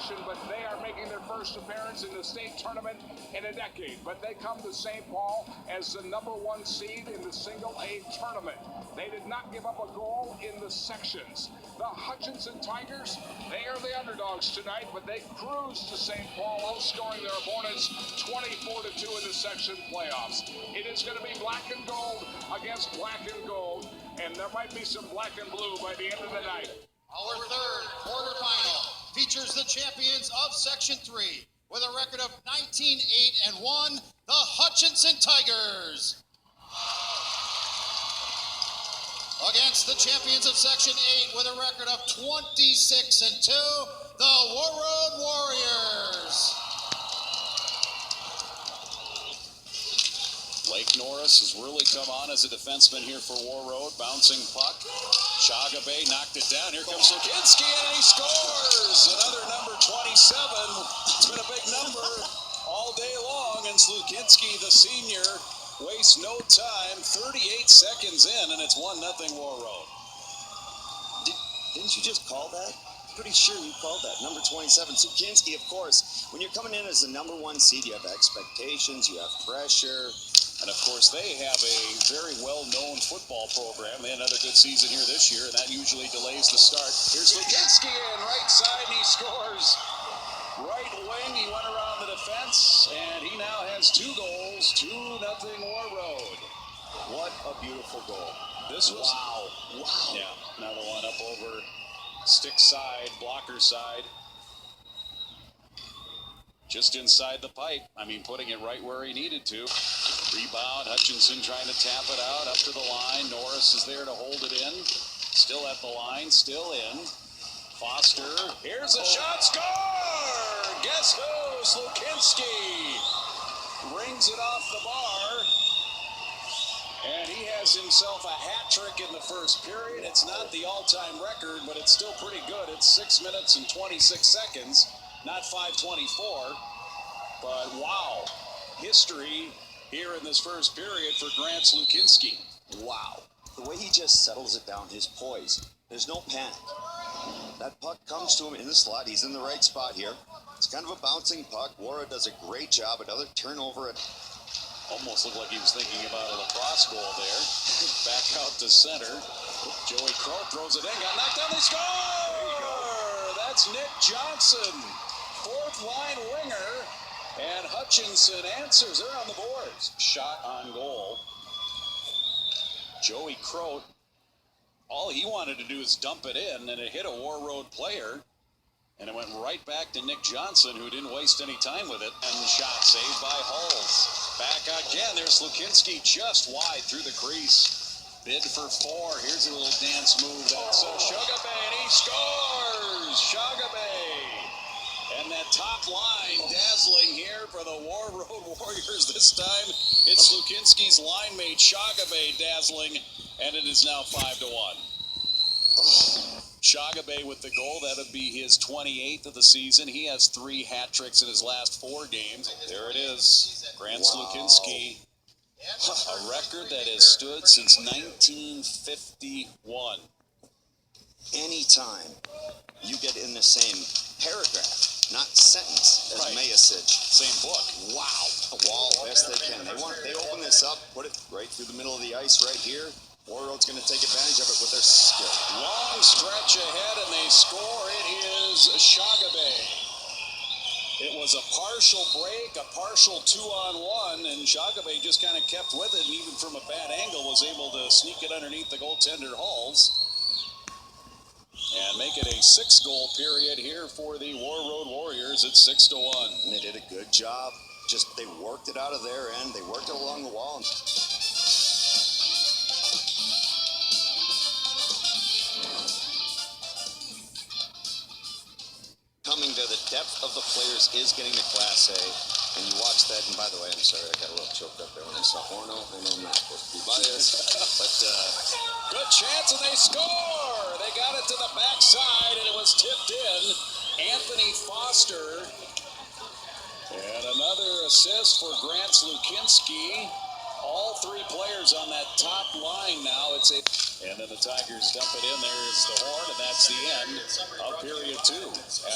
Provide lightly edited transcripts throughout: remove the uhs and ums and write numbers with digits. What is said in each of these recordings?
tradition, but they are making their first appearance in the state tournament in a decade. But they come to St. Paul as the #1 seed in the single A tournament. They did not give up a goal in the sections. The Hutchinson Tigers, they are the underdogs tonight, but they cruised to St. Paul, outscoring their opponents 24-2 in the section playoffs. It is going to be black and gold against black and gold, and there might be some black and blue by the end of the night. Our third quarterfinal features the champions of Section 3 with a record of 19-8-1, the Hutchinson Tigers. Against the champions of Section 8 with a record of 26-2, the Warroad Warriors. Blake Norris has really come on as a defenseman here for Warroad. Bouncing puck. Shagabe knocked it down. Here comes Lukinski, and he scores! Another number 27. It's been a big number all day long, and Lukinski, the senior, wastes no time. 38 seconds in, and it's 1-0 Warroad. Didn't you just call that? Pretty sure you called that. Number 27, Sukinski, of course. When you're coming in as the #1 seed, you have expectations, you have pressure. And, of course, they have a very well-known football program. They had another good season here this year, and that usually delays the start. Here's Lukinski in right side, and he scores. Right wing, he went around the defense, and he now has 2 goals, 2-0 Warroad. What a beautiful goal. This was... Wow. Yeah, another one up over stick side, blocker side. Just inside the pipe. I mean, putting it right where he needed to. Rebound, Hutchinson trying to tap it out up to the line. Norris is there to hold it in. Still at the line, still in. Foster, here's a shot, score! Guess who? Slukinski rings it off the bar. And he has himself a hat trick in the first period. It's not the all-time record, but it's still pretty good. It's 6 minutes and 26 seconds, not 5:24. But wow, history here in this first period for Grant Slukinski. Wow. The way he just settles it down, his poise. There's no panic. That puck comes to him in the slot. He's in the right spot here. It's kind of a bouncing puck. Warroad does a great job. Another turnover. Almost looked like he was thinking about a lacrosse goal there. Back out to center. Joey Crow throws it in. Got knocked down. They score! That's Nick Johnson. 4th line winger. And Hutchinson answers. They're on the boards. Shot on goal. Joey Crow, all he wanted to do is dump it in, and it hit a Warroad player. And it went right back to Nick Johnson, who didn't waste any time with it. And the shot saved by Hulls. Back again. There's Lukinski just wide through the crease. Bid for 4. Here's a little dance move. That's Shagabe, and he scores! Shagabe. And that top line dazzling here for the Warroad Warriors this time. It's Lukinski's line mate, Shagabe, dazzling, and it is now 5-1. Shagabe with the goal. That would be his 28th of the season. He has 3 hat tricks in his last 4 games. There it is. Grant Slukinski. A record that has stood since 1951. Anytime you get in the same paragraph, not sentence, as Mayasic. Same book. Wow. A wall, best they can. They open this up, put it right through the middle of the ice right here. Warroad's going to take advantage of it with their skill. Long stretch ahead, and they score. It is Shagabe. It was a partial break, a partial 2-on-1, and Shagabe just kind of kept with it, and even from a bad angle was able to sneak it underneath the goaltender Hulls. And make it a 6-goal period here for the Warroad Warriors. It's 6-1. And they did a good job. Just they worked it out of their end. They worked it along the wall. Coming to the depth of the players is getting to Class A. And you watch that, and by the way, I'm sorry, I got a little choked up there when I saw Horno. I know I'm not supposed to be biased, but good chance, and they score! They got it to the backside, and it was tipped in. Anthony Foster. And another assist for Grant Slukinski. all three players on that top line now. And then the Tigers dump it in. There's the horn, and that's the end of period 2.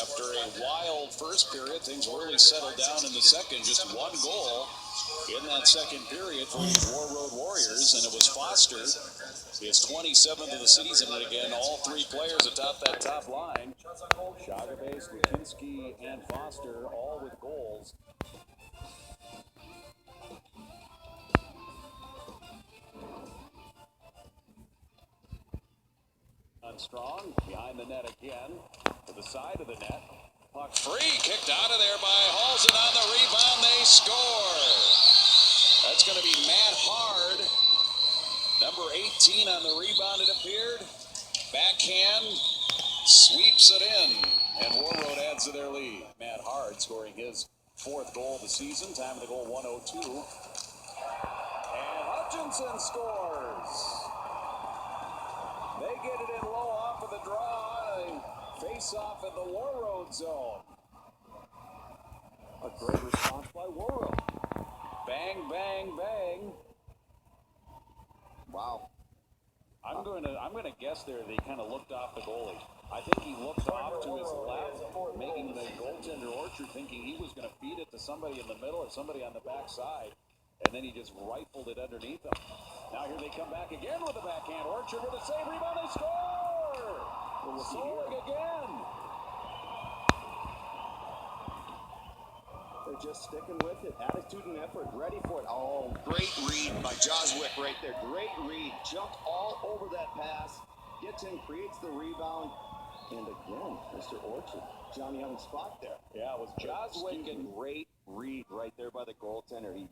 After a wild first period, things really settled down in the second. Just one goal in that second period for the War Road Warriors, and it was Foster, his 27th of the season. And again, all three players atop that top line, Shagabe, Slukinski, and Foster, all with goals. Strong behind the net again to the side of the net. Puck free, kicked out of there by Halls, and on the rebound they score. That's going to be Matt Hard, number 18 on the rebound. It appeared. Backhand sweeps it in, and War Road adds to their lead. Matt Hard scoring his 4th goal of the season. Time of the goal 1:02, and Hutchinson scores. They get it in low off of the draw. A face-off in the War Road zone. A great response by War Road. Bang, bang, bang. Wow. I'm gonna guess there that he kind of looked off the goalie. I think he looked off to his left, making the goaltender Orchard thinking he was going to feed it to somebody in the middle or somebody on the backside, and then he just rifled it underneath him. Now here they come back again with a backhand. Orchard with a save, rebound, they score! Solig again. They're just sticking with it. Attitude and effort, ready for it. Oh, great read by Joswick right there. Great read. Jumped all over that pass. Gets in, creates the rebound. And again, Mr. Orchard, Johnny on the spot there. Yeah, it was Joswick and Great read right there by the goaltender. He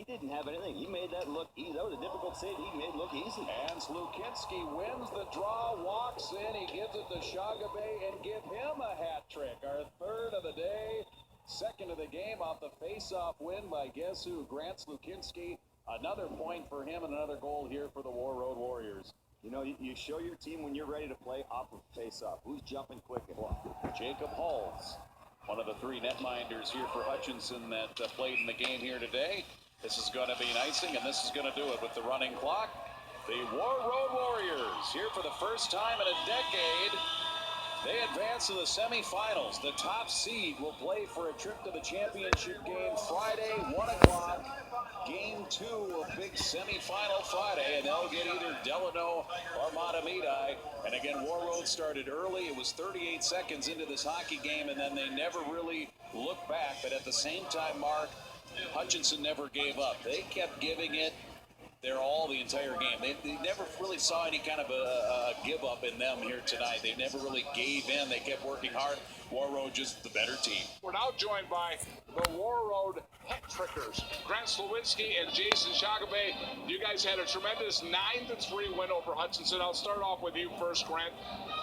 didn't have anything. He made that look easy. That was a difficult save. He made it look easy. And Slukinski wins the draw, walks in, he gives it to Shagabe, and give him a hat trick. Our 3rd of the day, 2nd of the game off the face-off win by guess who? Grant Slukinski. Another point for him and another goal here for the War Road Warriors. You know, you show your team when you're ready to play off of face-off. Who's jumping quick and what? Jacob Halls, one of the 3 netminders here for Hutchinson that played in the game here today. This is going to be an icing, and this is going to do it with the running clock. The War Road Warriors, here for the first time in a decade, they advance to the semifinals. The top seed will play for a trip to the championship game Friday, 1 o'clock. Game 2 of big semifinal Friday, and they'll get either Delano or Matamidi. And again, War Road started early. It was 38 seconds into this hockey game, and then they never really looked back. But at the same time, Mark, Hutchinson never gave up. They kept giving it their all the entire game. They never really saw any kind of a give up in them here tonight. They never really gave in. They kept working hard. War Road just the better team. We're now joined by the War Road hat trickers, Grant Slawinski and Jason Shagabe. You guys had a tremendous 9-3 win over Hutchinson. I'll start off with you first, Grant.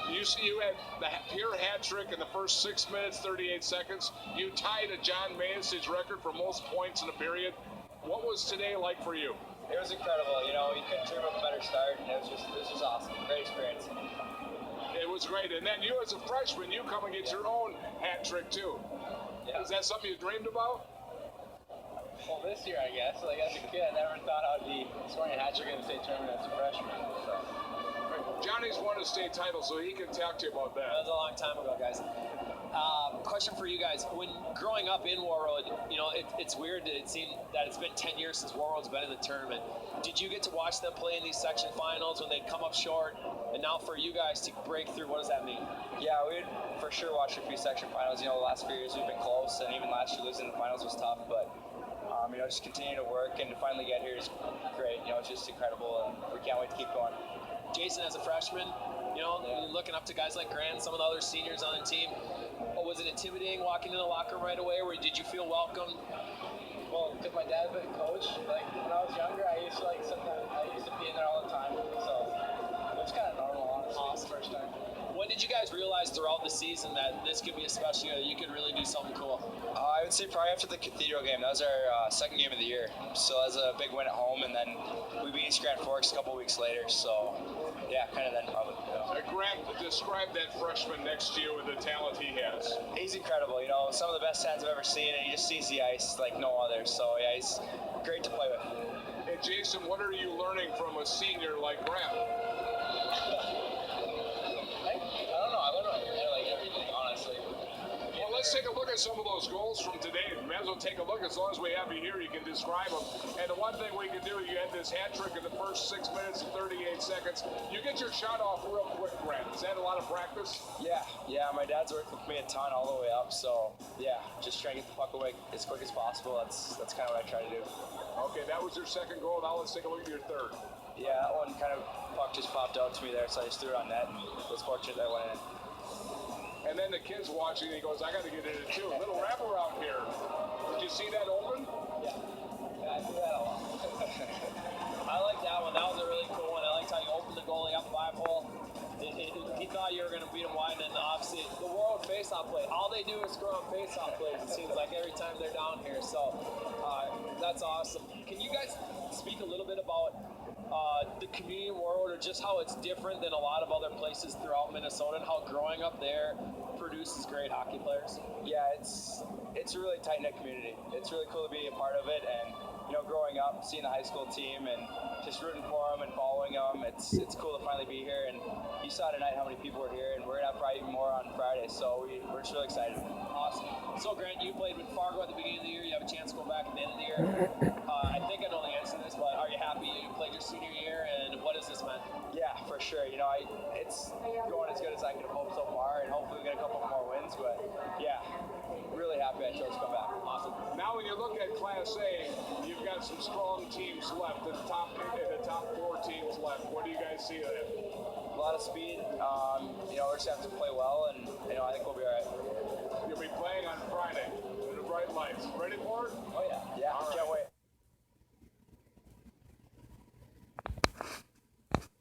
You had the pure hat trick in the first 6 minutes, 38 seconds. You tied a John Manson's record for most points in a period. What was today like for you? It was incredible. You know, you couldn't dream of a better start, and it was just awesome. Great experience. It was great. And then you as a freshman, you come and get your own hat trick too. Yeah. Is that something you dreamed about? Well, this year, I guess. Like, as a kid, I never thought I would be scoring a hat trick in the state tournament as a freshman. So. Johnny's won a state title, so he can talk to you about that. That was a long time ago, guys. Question for you guys. When growing up in War Road, you know, it's weird that it seemed that it's been 10 years since War Road's been in the tournament. Did you get to watch them play in these section finals when they'd come up short? And now for you guys to break through, what does that mean? Yeah, we would for sure watch a few section finals. You know, the last few years we've been close, and even last year losing the finals was tough. But, you know, just continue to work, and to finally get here is great. You know, it's just incredible, and we can't wait to keep going. Jason, as a freshman, you know, looking up to guys like Grant, some of the other seniors on the team, was it intimidating walking in the locker room right away, or did you feel welcome? Well, because my dad's been a coach, like, when I was younger, I used to be in there all the time, so it was kind of normal, honestly, awesome. First time. When did you guys realize throughout the season that this could be a special year, that you could really do something cool? I would say probably after the Cathedral game. That was our second game of the year, so that was a big win at home, and then we beat East Grand Forks a couple weeks later, so yeah, kind of then probably. Grant, describe that freshman next to you with the talent he has. He's incredible, you know, some of the best hands I've ever seen, and he just sees the ice like no other, so yeah, he's great to play with. Jason, what are you learning from a senior like Grant? I don't know. I learned like everything, honestly. Well, let's take a look at some of those goals from today. May as well take a look. As long as we have you here, you can describe them. And the one thing we can do, you had this hat trick in the first 6 minutes and 38 seconds. You get your shot off real quick, Grant. Is that a lot of practice? Yeah. My dad's worked with me a ton all the way up. So yeah, just trying to get the puck away as quick as possible. That's kind of what I try to do. Okay, that was your second goal. Now let's take a look at your third. Yeah, that one kind of puck just popped out to me there, so I just threw it on net and was fortunate that I went in. And then the kid's watching, and he goes, I got to get in it too. A little wraparound here. Did you see that open? Yeah, I do that a lot. I like that one. That was a really cool one. I liked how you opened the goalie up 5-hole. He thought you were going to beat him wide, and obviously the world face-off play. All they do is score on face-off plays, it seems like, every time they're down here. So that's awesome. Can you guys speak a little bit about the community in Warroad, or just how it's different than a lot of other places throughout Minnesota, and how growing up there produces great hockey players? Yeah, it's a really tight-knit community. It's really cool to be a part of it, and growing up, seeing the high school team and just rooting for them and following them, it's cool to finally be here. And you saw tonight how many people were here, and we're gonna have probably even more on Friday, so we're just really excited. Awesome. So Grant, you played with Fargo at the beginning of the year. You have a chance to go back at the end of the year. I think I know the answer to this, but are you happy you played your senior year, and what has this meant? Yeah, for sure. It's going as good as I could have hoped so far, and hopefully we get a couple more wins. But yeah, really happy I chose to come back. Awesome. Now when you look at Class A, you've got some strong teams left. The top 4 teams left. What do you guys see there? A lot of speed. We're just have to play well, and I think we'll be all right. You'll be playing on Friday in the bright lights. Ready for it? Oh yeah.